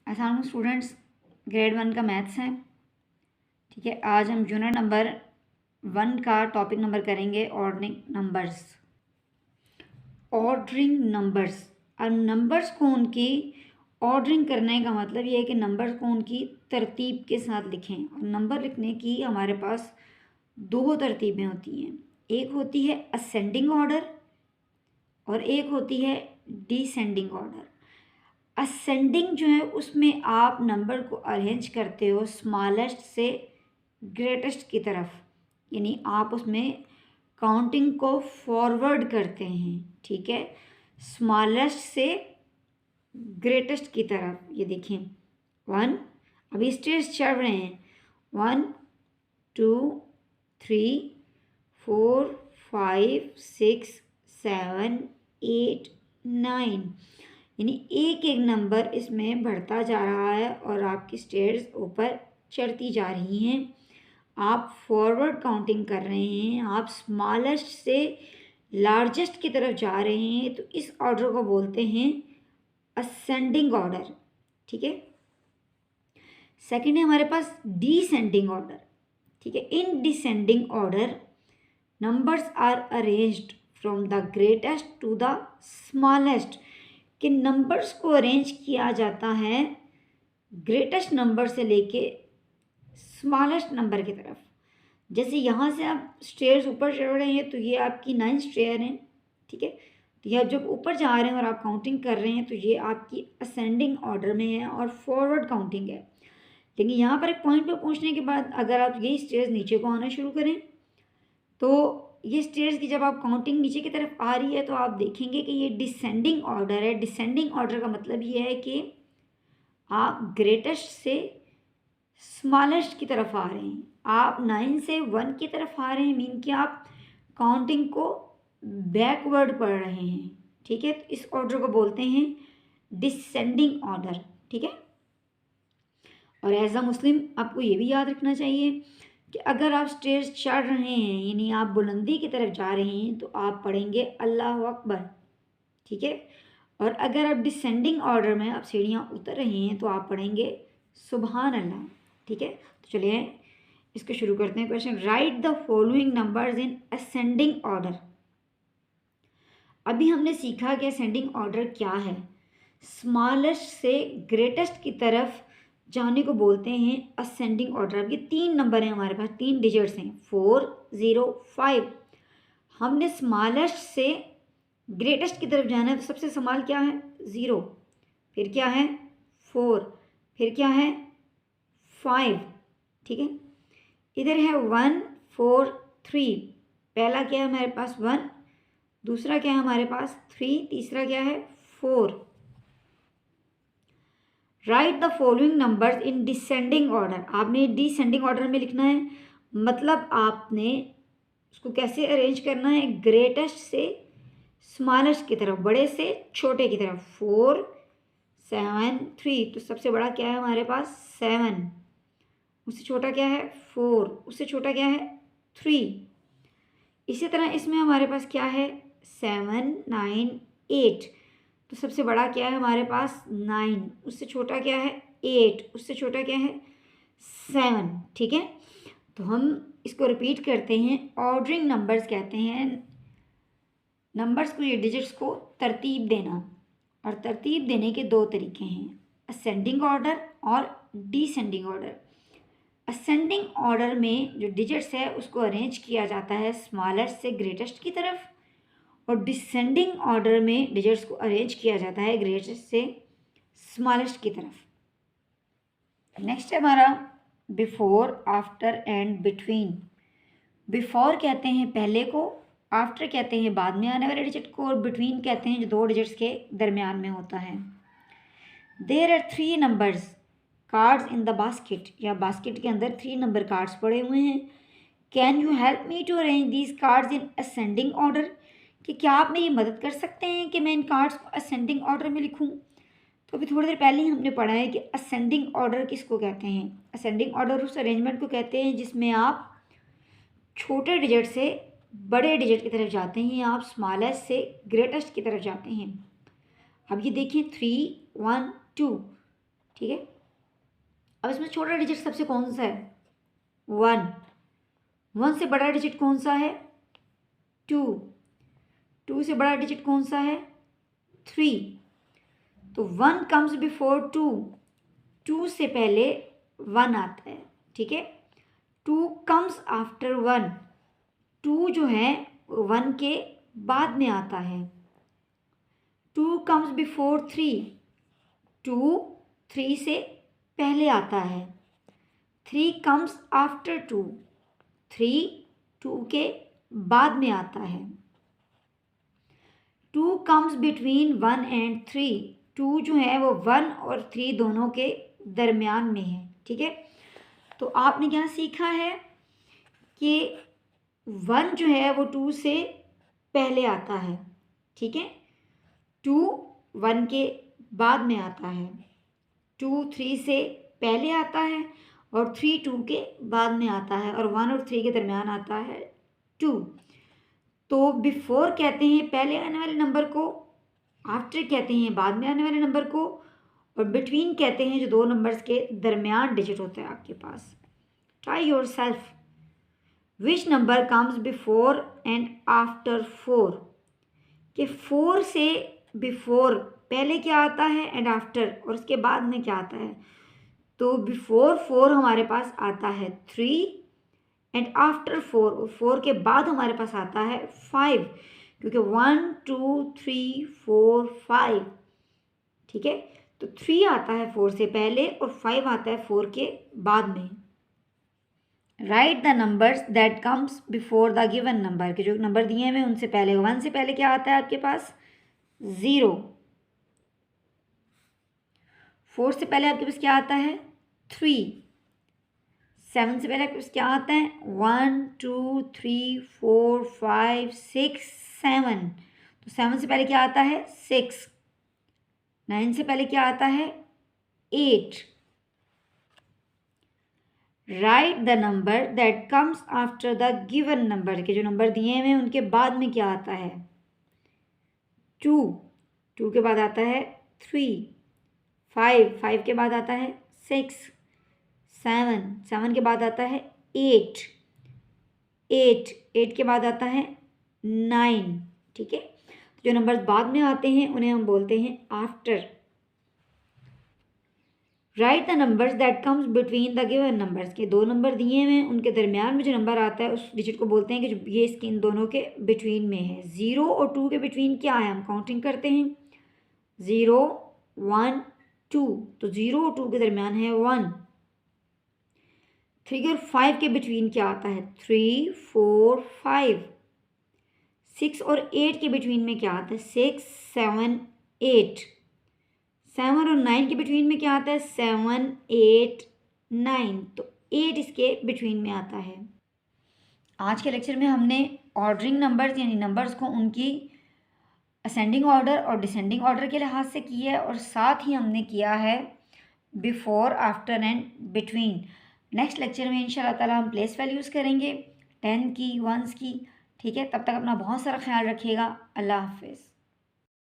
अस्सलाम students, grade 1 का maths है। ठीक है, आज हम यूनिट नंबर 1 का टॉपिक नंबर करेंगे ऑर्डरिंग नंबर्स। ऑर्डरिंग नंबर्स, अब नंबर्स को उनकी ऑर्डरिंग करने का मतलब ये है कि नंबर्स को उनकी तरतीब के साथ लिखें। और नंबर लिखने की हमारे पास दो तरतीबें होती हैं, एक होती है असेंडिंग ऑर्डर और एक होती है डिसेंडिंग ऑर्डर। असेंडिंग जो है उसमें आप नंबर को अरेंज करते हो स्मॉलेस्ट से ग्रेटेस्ट की तरफ, यानी आप उसमें काउंटिंग को फॉरवर्ड करते हैं। ठीक है, स्मॉलेस्ट से ग्रेटेस्ट की तरफ। ये देखें 1, अभी स्टेज चढ़ रहे हैं 1 2 3 4 5 6 7 8 9, यानी एक एक नंबर इसमें बढ़ता जा रहा है और आपकी स्टेयर्स ऊपर चढ़ती जा रही हैं। आप फॉरवर्ड काउंटिंग कर रहे हैं, आप स्मॉलेस्ट से लार्जेस्ट की तरफ जा रहे हैं, तो इस ऑर्डर को बोलते हैं असेंडिंग ऑर्डर। ठीक है, सेकंड है हमारे पास डिसेंडिंग ऑर्डर। ठीक है, in descending order numbers are arranged from the greatest to the smallest, कि नंबर्स को अरेंज किया जाता है ग्रेटेस्ट नंबर से लेके स्मॉलेस्ट नंबर की तरफ। जैसे यहाँ से आप स्टेयर्स ऊपर चढ़ रहे हैं तो ये आपकी 9 स्टेयर हैं। ठीक है, तो ये आप जब ऊपर जा रहे हैं और आप काउंटिंग कर रहे हैं तो ये आपकी असेंडिंग ऑर्डर में है और फॉरवर्ड काउंटिंग है। लेकिन यहाँ पर एक पॉइंट पर पहुँचने के बाद अगर आप ये स्टेयर्स नीचे को आना शुरू करें तो ये स्टेयर्स की जब आप काउंटिंग नीचे की तरफ आ रही है तो आप देखेंगे कि ये डिसेंडिंग ऑर्डर है। डिसेंडिंग ऑर्डर का मतलब ये है कि आप ग्रेटेस्ट से स्मॉलेस्ट की तरफ आ रहे हैं, आप 9 से 1 की तरफ आ रहे हैं, मीन कि आप काउंटिंग को बैकवर्ड पढ़ रहे हैं। ठीक है, तो इस ऑर्डर को बोलते हैं डिसेंडिंग ऑर्डर। ठीक है, और एज अ मुस्लिम आपको ये भी याद रखना चाहिए कि अगर आप स्टेज चढ़ रहे हैं यानी आप बुलंदी की तरफ जा रहे हैं तो आप पढ़ेंगे अल्लाह अकबर। ठीक है, और अगर आप डिसेंडिंग ऑर्डर में आप सीढ़ियाँ उतर रहे हैं तो आप पढ़ेंगे सुबहान अल्लाह। ठीक है, तो चलिए इसको शुरू करते हैं। Question, right the following numbers in ascending order. अभी हमने सीखा कि असेंडिंग ऑर्डर क्या है। स्मॉलेस्ट से ग्रेटेस्ट की तरफ जाने को बोलते हैं असेंडिंग ऑर्डर। अब ये 3 नंबर हैं हमारे पास, 3 डिजिट्स हैं 4 0 5। हमने स्मॉलेस्ट से ग्रेटेस्ट की तरफ जाना है तो सबसे स्मॉल क्या है 0, फिर क्या है 4, फिर क्या है 5। ठीक है, इधर है 1 4 3। पहला क्या है हमारे पास 1, दूसरा क्या है हमारे पास 3, तीसरा क्या है 4। Right the following numbers in descending order. आपने डिसेंडिंग ऑर्डर में लिखना है, मतलब आपने उसको कैसे अरेंज करना है, ग्रेटेस्ट से स्मॉलेस्ट की तरफ, बड़े से छोटे की तरफ। 4 7 3, तो सबसे बड़ा क्या है हमारे पास 7, उससे छोटा क्या है 4, उससे छोटा क्या है 3। इसी तरह इसमें हमारे पास क्या है 7 9 8, तो सबसे बड़ा क्या है हमारे पास 9, उससे छोटा क्या है 8, उससे छोटा क्या है 7। ठीक है, तो हम इसको रिपीट करते हैं। ऑर्डरिंग नंबर्स कहते हैं नंबर्स को, ये डिजिट्स को तरतीब देना, और तरतीब देने के 2 तरीके हैं, असेंडिंग ऑर्डर और डिसेंडिंग ऑर्डर। असेंडिंग ऑर्डर में जो डिजिट्स है उसको अरेंज किया जाता है स्मॉलेस्ट से ग्रेटेस्ट की तरफ, और डिसेंडिंग ऑर्डर में डिजिट्स को अरेंज किया जाता है ग्रेटेस्ट से स्मॉलेस्ट की तरफ। नेक्स्ट है हमारा before, after and between. Before कहते हैं पहले को, आफ्टर कहते हैं बाद में आने वाले डिजिट को, और बिटवीन कहते हैं जो 2 डिजिट्स के दरमियान में होता है। There are 3 numbers cards in the basket, या बास्केट के अंदर 3 नंबर कार्ड्स पड़े हुए हैं। Can you help me to arrange these cards in ascending order, कि क्या आप मेरी मदद कर सकते हैं कि मैं इन कार्ड्स को असेंडिंग ऑर्डर में लिखूं। तो अभी थोड़ी देर पहले ही हमने पढ़ा है कि असेंडिंग ऑर्डर किसको कहते हैं। असेंडिंग ऑर्डर उस अरेंजमेंट को कहते हैं जिसमें आप छोटे डिजिट से बड़े डिजिट की तरफ जाते हैं, आप स्मॉलेस्ट से ग्रेटेस्ट की तरफ जाते हैं। अब ये देखिए 3 1 2, ठीक है। अब इसमें छोटा डिजिट सबसे कौन सा है? 1। 1 से बड़ा डिजिट कौन सा है? 2। 2 से बड़ा डिजिट कौन सा है? 3। तो 1 कम्स बिफोर 2, 2 से पहले 1 आता है, ठीक है। 2 कम्स आफ्टर 1, 2 जो है 1 के बाद में आता है। 2 कम्स बिफोर 3, 2 3 से पहले आता है। 3 कम्स आफ्टर 2, 3 2 के बाद में आता है। 2 कम्स बिटवीन 1 एंड 3, 2 जो है वो 1 और 3 दोनों के दरमियान में है, ठीक है। तो आपने क्या सीखा है कि 1 जो है वो 2 से पहले आता है, ठीक है। 2 1 के बाद में आता है। 2 3 से पहले आता है और 3 2 के बाद में आता है और 1 और 3 के दरमियान आता है 2। तो बिफोर कहते हैं पहले आने वाले नंबर को, आफ्टर कहते हैं बाद में आने वाले नंबर को, और बिटवीन कहते हैं जो दो नंबर्स के दरमियान डिजिट होता है आपके पास। Try yourself. Which number comes before and after 4, कि 4 से बिफोर पहले क्या आता है एंड आफ्टर और उसके बाद में क्या आता है। तो बिफोर 4 हमारे पास आता है 3 एंड आफ्टर 4, 4 के बाद हमारे पास आता है 5, क्योंकि 1 2 3 4 5, ठीक है। तो 3 आता है 4 से पहले और 5 आता है 4 के बाद में। Right the numbers that comes before the given number, के जो नंबर दिए हैं उनसे पहले। 1 से पहले क्या आता है आपके पास? 0। 4 से पहले आपके पास क्या आता है? 3। 7 से पहले आपके पास क्या आता है? 1 2 3 4 5 6 7। तो 7 से पहले क्या आता है? 6। 9 से पहले क्या आता है? 8। Right the number that comes after the given number, के जो नंबर दिए हुए हैं उनके बाद में क्या आता है? 2। 2 के बाद आता है 3। 5। 5 के बाद आता है 6। 7। 7 के बाद आता है 8। 8। 8 के बाद आता है 9, ठीक है। जो नंबर्स बाद में आते हैं उन्हें हम बोलते हैं after. Right the numbers that comes between the given numbers, के दो नंबर दिए हुए हैं उनके दरमियान में जो नंबर आता है उस डिजिट को बोलते हैं कि जो ये इसके इन दोनों के बिटवीन में है। 0 और 2 के बिटवीन क्या है? हम काउंटिंग करते हैं 0 1 2, तो 0 और 2 के दरमियान है 1। 3 और 5 के बिटवीन क्या आता है? 3 4 5। 6 और 8 के बिटवीन में क्या आता है? 6 7 8। 7 और 9 के बिटवीन में क्या आता है? 7 8 9। तो 8 इसके बिटवीन में आता है। आज के लेक्चर में हमने ऑर्डरिंग नंबर्स यानी नंबर्स को उनकी असेंडिंग ऑर्डर और डिसेंडिंग ऑर्डर के लिहाज से किया है और साथ ही हमने किया है before, after and between. Next lecture में इंशाल्लाह ताला हम प्लेस वैल्यूज़ करेंगे 10 की, 1s की, ठीक है। तब तक अपना बहुत सारा ख्याल रखिएगा। अल्लाह हाफिज़।